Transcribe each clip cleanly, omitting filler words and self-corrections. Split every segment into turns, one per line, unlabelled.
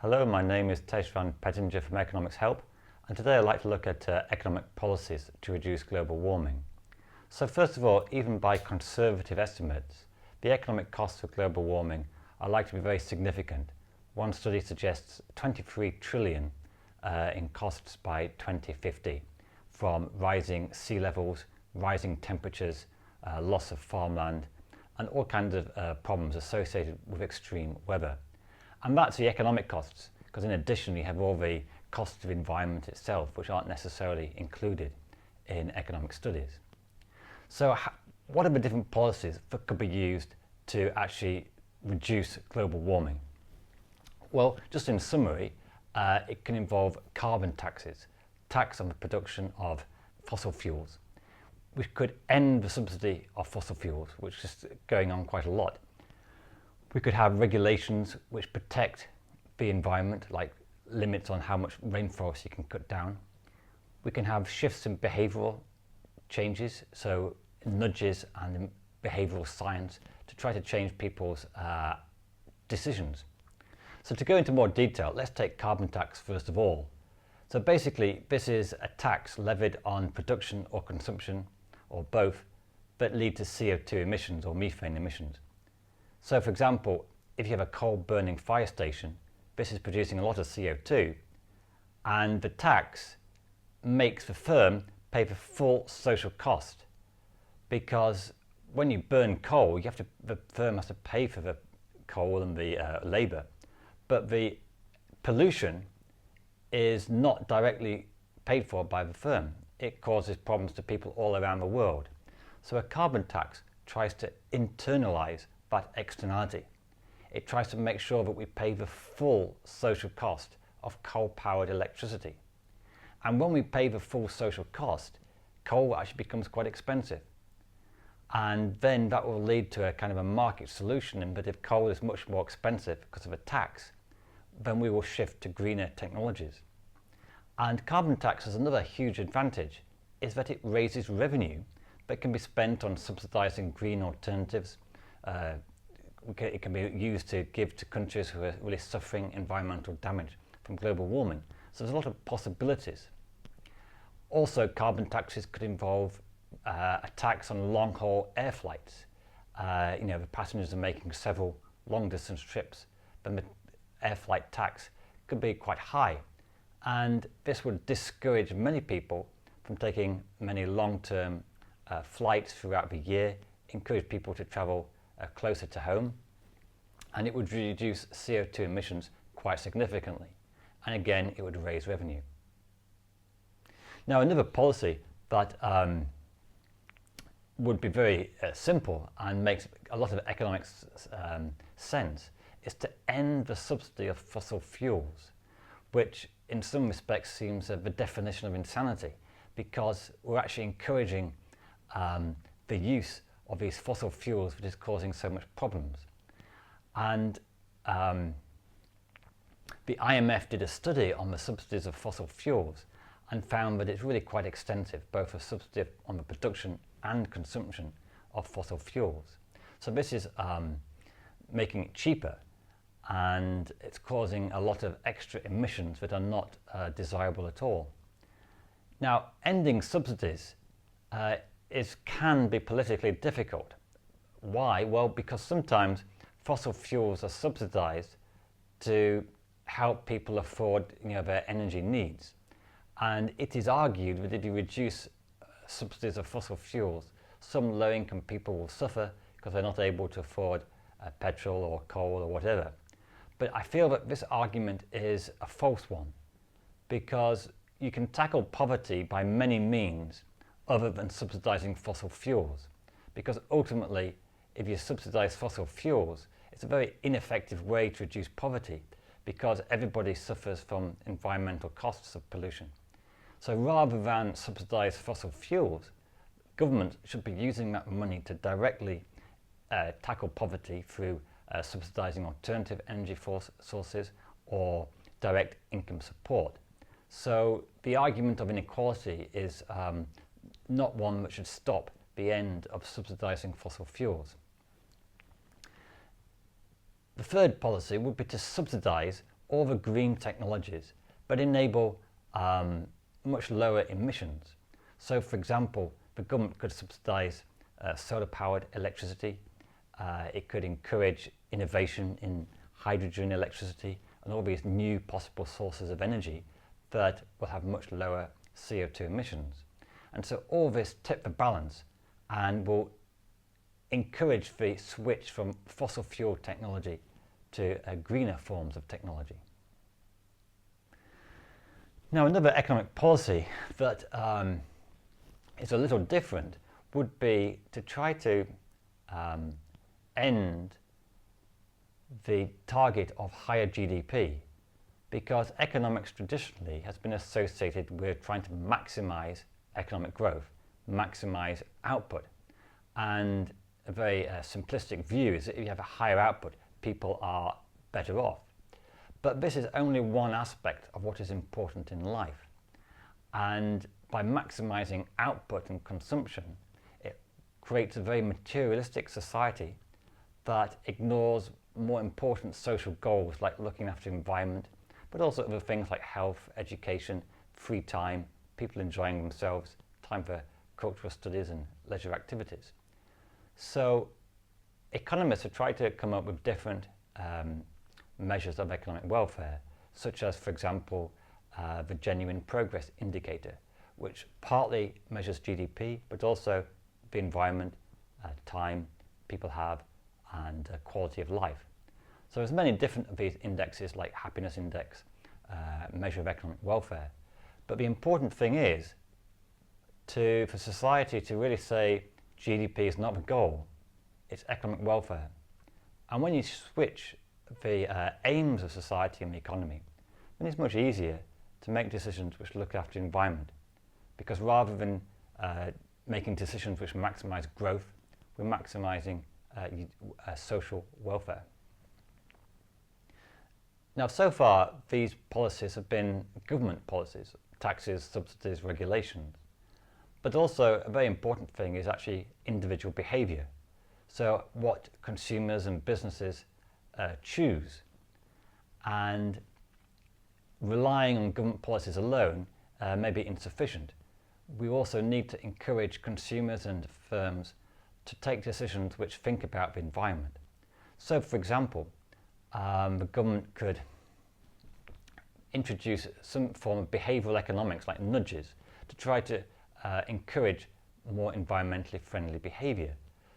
Hello, my name is Tej van Pettinger from Economics Help, and today I'd like to look at economic policies to reduce global warming. So first of all, even by conservative estimates, the economic costs of global warming are likely to be very significant. One study suggests 23 trillion in costs by 2050 from rising sea levels, rising temperatures, loss of farmland, and all kinds of problems associated with extreme weather. And that's the economic costs, because in addition you have all the costs of environment itself, which aren't necessarily included in economic studies. So what are the different policies that could be used to actually reduce global warming? Well, just in summary, it can involve carbon taxes, tax on the production of fossil fuels. We could end the subsidy of fossil fuels, which is going on quite a lot. We could have regulations which protect the environment, like limits on how much rainforest you can cut down. We can have shifts in behavioural changes, so nudges and behavioural science to try to change people's decisions. So to go into more detail, let's take carbon tax first of all. So basically, this is a tax levied on production or consumption, or both, that lead to CO2 emissions or methane emissions. So for example, if you have a coal burning fire station, this is producing a lot of CO2, and the tax makes the firm pay the full social cost, because when you burn coal, the firm has to pay for the coal and the labour, but the pollution is not directly paid for by the firm. It causes problems to people all around the world. So a carbon tax tries to internalise that externality. It tries to make sure that we pay the full social cost of coal-powered electricity. And when we pay the full social cost, coal actually becomes quite expensive. And then that will lead to a kind of a market solution, in that if coal is much more expensive because of a tax, then we will shift to greener technologies. And carbon tax has another huge advantage, is that it raises revenue that can be spent on subsidising green alternatives. It can be used to give to countries who are really suffering environmental damage from global warming. So there's a lot of possibilities. Also, carbon taxes could involve a tax on long-haul air flights. The passengers are making several long-distance trips, then the air flight tax could be quite high. And this would discourage many people from taking many long-term flights throughout the year, encourage people to travel closer to home, and it would reduce CO2 emissions quite significantly. And again, it would raise revenue. Now, another policy that would be very simple and makes a lot of economic sense is to end the subsidy of fossil fuels, which in some respects seems the definition of insanity, because we're actually encouraging the use of these fossil fuels, which is causing so much problems. And the IMF did a study on the subsidies of fossil fuels and found that it's really quite extensive, both a subsidy on the production and consumption of fossil fuels. So this is making it cheaper, and it's causing a lot of extra emissions that are not desirable at all. Now, ending subsidies can be politically difficult. Why? Well, because sometimes fossil fuels are subsidized to help people afford their energy needs. And it is argued that if you reduce subsidies of fossil fuels, some low-income people will suffer because they're not able to afford petrol or coal or whatever. But I feel that this argument is a false one, because you can tackle poverty by many means other than subsidizing fossil fuels, because ultimately, if you subsidize fossil fuels, it's a very ineffective way to reduce poverty, because everybody suffers from environmental costs of pollution. So rather than subsidize fossil fuels, government should be using that money to directly tackle poverty through subsidizing alternative energy sources or direct income support. So the argument of inequality is not one that should stop the end of subsidizing fossil fuels. The third policy would be to subsidise all the green technologies, but enable much lower emissions. So, for example, the government could subsidise solar-powered electricity. It could encourage innovation in hydrogen electricity and all these new possible sources of energy that will have much lower CO2 emissions. And so all this tip the balance and will encourage the switch from fossil fuel technology to greener forms of technology. Now, another economic policy that is a little different would be to try to end the target of higher GDP, because economics traditionally has been associated with trying to maximize economic growth, maximize output. And a very simplistic view is that if you have a higher output, people are better off. But this is only one aspect of what is important in life. And by maximizing output and consumption, it creates a very materialistic society that ignores more important social goals like looking after the environment, but also other things like health, education, free time, people enjoying themselves, time for cultural studies and leisure activities. So economists have tried to come up with different measures of economic welfare, such as, for example, the Genuine Progress Indicator, which partly measures GDP, but also the environment, time people have, and quality of life. So there's many different of these indexes, like happiness index, measure of economic welfare. But the important thing is for society to really say GDP is not the goal, it's economic welfare. And when you switch the aims of society and the economy, then it's much easier to make decisions which look after the environment. Because rather than making decisions which maximize growth, we're maximizing social welfare. Now, so far, these policies have been government policies, taxes, subsidies, regulations. But also, a very important thing is actually individual behaviour. So what consumers and businesses choose. And relying on government policies alone may be insufficient. We also need to encourage consumers and firms to take decisions which think about the environment. So, for example, the government could introduce some form of behavioural economics, like nudges, to try to encourage more environmentally friendly behaviour.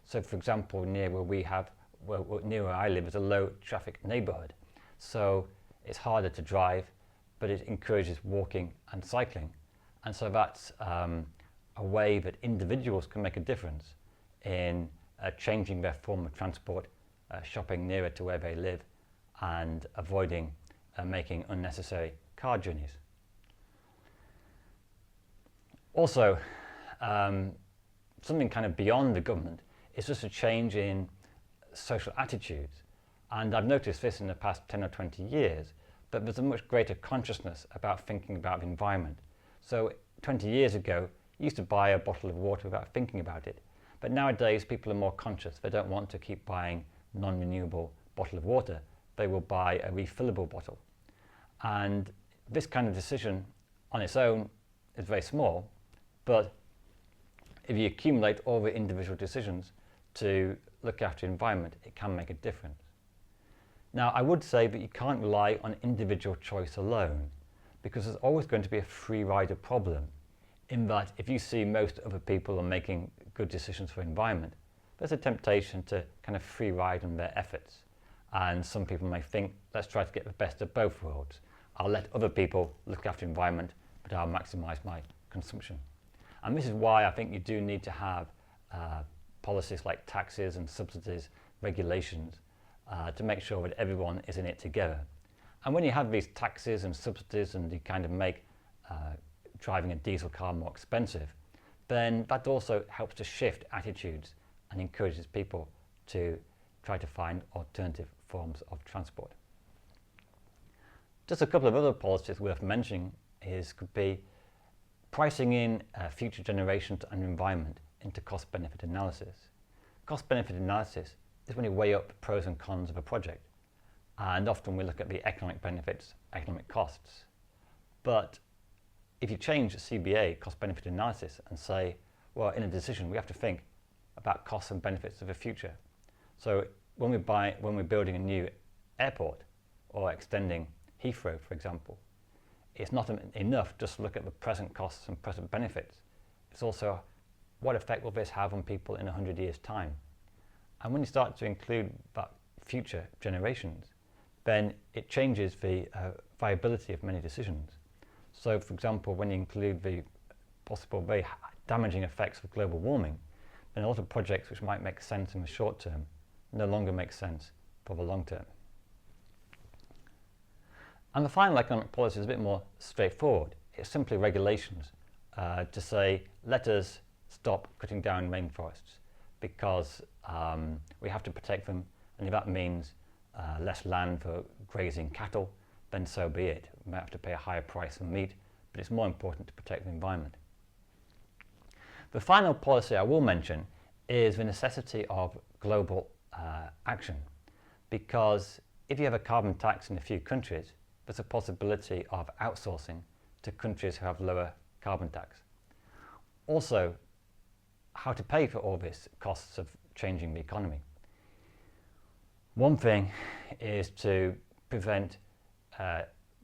So, for example, near where I live is a low traffic neighbourhood, so it's harder to drive, but it encourages walking and cycling. And so that's a way that individuals can make a difference in changing their form of transport, shopping nearer to where they live, and avoiding making unnecessary car journeys. Also, something kind of beyond the government is just a change in social attitudes. And I've noticed this in the past 10 or 20 years, that there's a much greater consciousness about thinking about the environment. So 20 years ago, you used to buy a bottle of water without thinking about it. But nowadays, people are more conscious. They don't want to keep buying non-renewable bottle of water. They will buy a refillable bottle. And this kind of decision on its own is very small, but if you accumulate all the individual decisions to look after the environment, it can make a difference. Now, I would say that you can't rely on individual choice alone, because there's always going to be a free rider problem, in that if you see most other people are making good decisions for the environment, there's a temptation to kind of free ride on their efforts. And some people may think, let's try to get the best of both worlds. I'll let other people look after the environment, but I'll maximize my consumption. And this is why I think you do need to have policies like taxes and subsidies, regulations, to make sure that everyone is in it together. And when you have these taxes and subsidies and you kind of make driving a diesel car more expensive, then that also helps to shift attitudes and encourages people to try to find alternative forms of transport. Just a couple of other policies worth mentioning could be pricing in future generations and environment into cost-benefit analysis. Cost-benefit analysis is when you weigh up the pros and cons of a project. And often we look at the economic benefits, economic costs. But if you change CBA, cost-benefit analysis, and say, well, in a decision, we have to think about costs and benefits of the future. So when we're building a new airport or extending Heathrow, for example, it's not enough just to look at the present costs and present benefits. It's also what effect will this have on people in 100 years' time? And when you start to include that future generations, then it changes the viability of many decisions. So, for example, when you include the possible very damaging effects of global warming, then a lot of projects which might make sense in the short term no longer make sense for the long term. And the final economic policy is a bit more straightforward. It's simply regulations to say, let us stop cutting down rainforests because we have to protect them, and if that means less land for grazing cattle, then so be it. We might have to pay a higher price for meat, but it's more important to protect the environment. The final policy I will mention is the necessity of global action, because if you have a carbon tax in a few countries, there's a possibility of outsourcing to countries who have lower carbon tax. Also, how to pay for all these costs of changing the economy. One thing is to prevent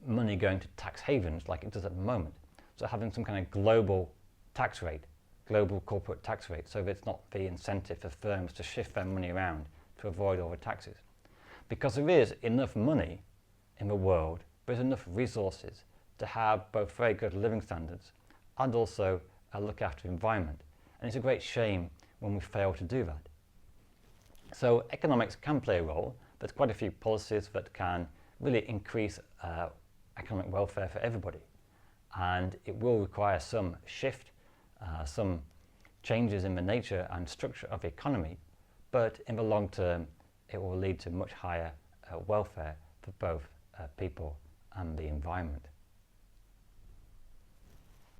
money going to tax havens like it does at the moment. So having some kind of global tax rate, global corporate tax rate, so that it's not the incentive for firms to shift their money around to avoid all the taxes. Because there is enough money in the world, there's enough resources to have both very good living standards and also look after the environment. And it's a great shame when we fail to do that. So economics can play a role. There's quite a few policies that can really increase economic welfare for everybody. And it will require some shift, some changes in the nature and structure of the economy, but in the long term, it will lead to much higher welfare for both people and the environment.